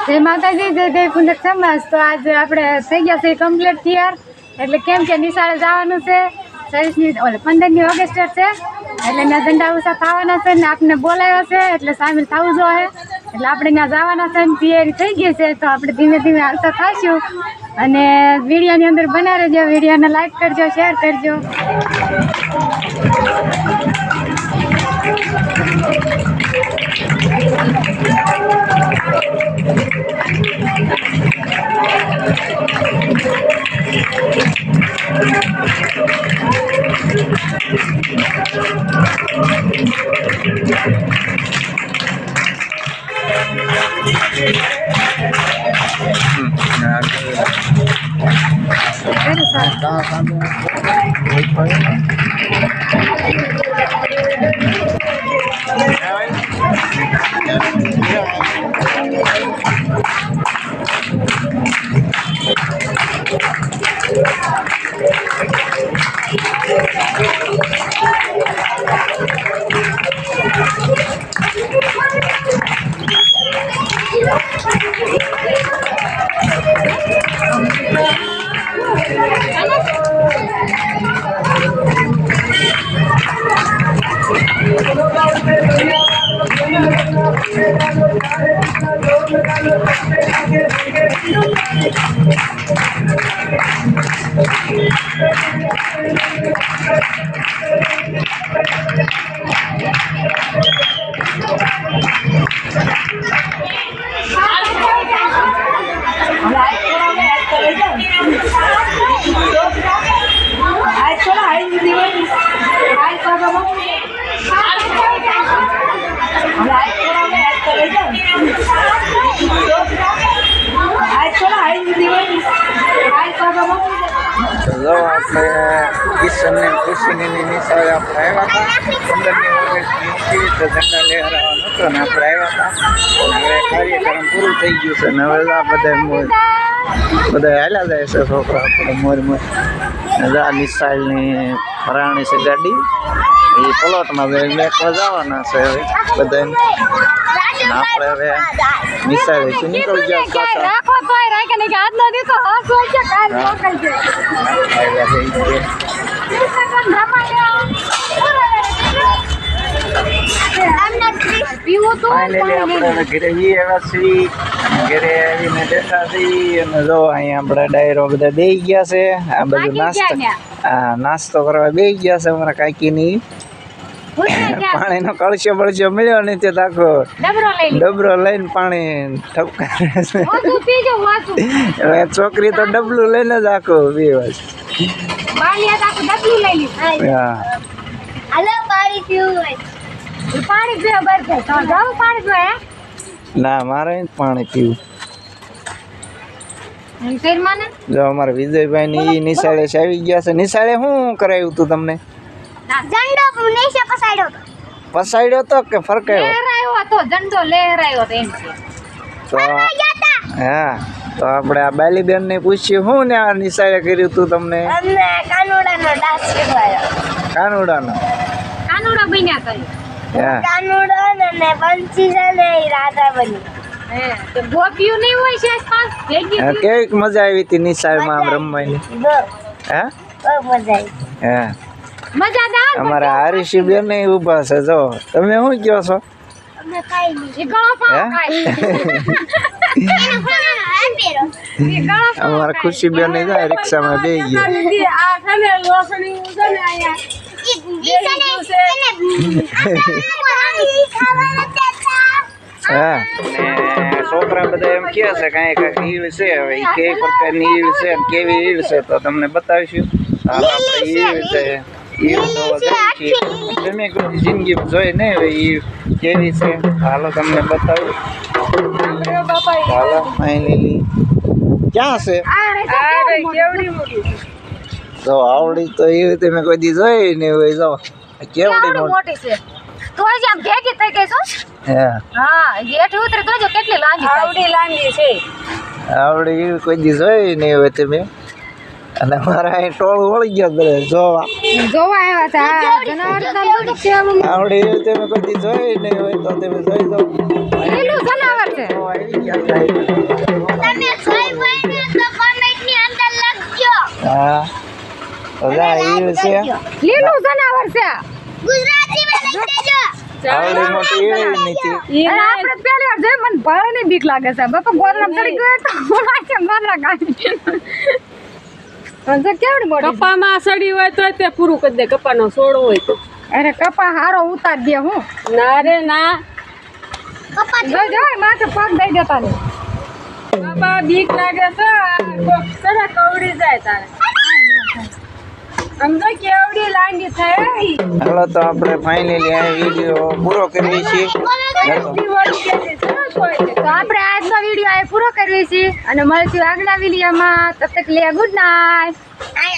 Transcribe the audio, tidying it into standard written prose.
જય માતાજી, જય જય પુંજક સમાજ। તો આજે આપણે થઈ ગયા છે કમ્પ્લીટ તૈયાર, એટલે કેમ કે નિશાળે જવાનું છે 15મી ઓગસ્ટ છે, એટલે ત્યાં ઝંડા ઉષા થવાના છે ને આપને બોલાવ્યો છે, એટલે સામેલ થવું જોઈએ, એટલે આપણે ત્યાં જવાના છે ને તૈયારી થઈ ગઈ છે। તો આપણે ધીમે ધીમે હાલતા થઈશું અને વિડીયોની અંદર બના રહેજો, વિડીયોને લાઈક કરજો, શેર કરજો। કિશનને ખુશીની નિશાળે આપણે આવ્યા હતા 15મી ઓગસ્ટની ઝંડા લહેરાવાનો હતો ને આપણે આવ્યા હતા। હવે કાર્યક્રમ પૂરું થઈ ગયું છે ને હવે આ બધા હાલ્યા જાય છે છોકરા આપણે મોર આ નિશાળની ફરાણી છે ગાડી, એ પ્લોટમાં લેખવા જવાના છે હવે બધાને। આપણે હવે નિશાળે શું નીકળી ગયા આપણે ઘરે એવા છીએ, ઘરે આવીને બેઠા છીએ અને જો અહીંયા આપણે ડાયરો બધા બેસી ગયા છે, આ બધું નાસ્તો કરવા બેસી ગયા છે અમારા કાકીની। પાણીનો કળશો બળશો મળ્યો ને તે આખો ડબરો લઈને પાણી ઠપકારે છે। હવે છોકરી તો ડબલું લઈને જ આખો બેવાસ। ના મારે પાણી પીવું। જો અમારા વિજયભાઈ ની નિશાળે આવી ગયા છે। નિશાળે શું કરાયું તું તમને? પસાડ્યો તો કે ફરકાયો હતો? ઝંડો લહેરાયો હતો એમ છે। તો હા, તો આપણે આ બાલીબેન ને પૂછ્યું શું ને આ નિશાળે કર્યું તું તમને? કાનુડાનો ડાન્સ શીખવાયો। કાનુડા બન્યા કર્યું। કાનુડા ને બંસી છે ને રાધા બની। ગોપીયું નહીં હોય છે પાંચ ભેગી। કેવી મજા આવી હતી નિશાળમાં આમ રમવાની? હે મજા આવી। હે અમારા હરીશી બેન ને ઉભા છે, જો તમે શું કહો છો? અમારા ખુશી બેન ને જાય રિક્ષામાં બે ગયા। હા, છોકરા બધા એમ કહે છે કઈ ઈળ છે, હવે કઈ પ્રકારની ઈળ છે કેવી ઈળ છે તો તમને બતાવીશું। આપણે ઈળ છે, તમે જિંદગી જોઈ ને ઈળ કેવી છે, હાલો તમને બતાવું। હાલો ફાઇનલી ક્યાં છે? તો આવડી તો ઈળ તમે કોઈ દી જોઈ ને હોય, જો કેવડી મોટી છે। તો જ આમ ભેગી થઈ ગઈ છો। હા, જેઠ ઉતરે તો જો કેટલી લાંબી આવડી લાંબી છે। આવડી કોઈ દી જોઈ ને હોય તમે? અને મારા અહીં ટોળું વળી ગયો બધા જોવા આવ્યા હતા। જનાવર આવડી તમે કોઈ દી જોઈ નહીં હોય તો તમે જોઈ દો। જનાવર છે। હા બધા એવું છે લીલું જનાવર છે આવડી મોટી એવી નથી અને આપણે પહેલી વાર જોઈ મને ભયની બીક લાગે છે બાપા ગોરલા ચડી ગયો તો લાગે ગોરલા ગાડી કેવડી મોટી કપામાં સડી હોય તો તે પૂરું કરી દે કપાનો છોડ હોય તો અરે કપા હારો ઉતાર દે હું ના રે ના જો માથે પગ દઈ દેતા ને કપા બીક લાગે છે સડા કવડી જાય તારે સમજો કેવડી લાંડી થઈ હાલો તો આપણે ફાઇનલી આ વિડીયો પૂરો કરીએ છીએ તો આપણે આજનો વિડીયો આ પૂરો કરીએ છીએ અને મળશું આગલા વિડીયોમાં તબ તક લે ગુડ નાઇટ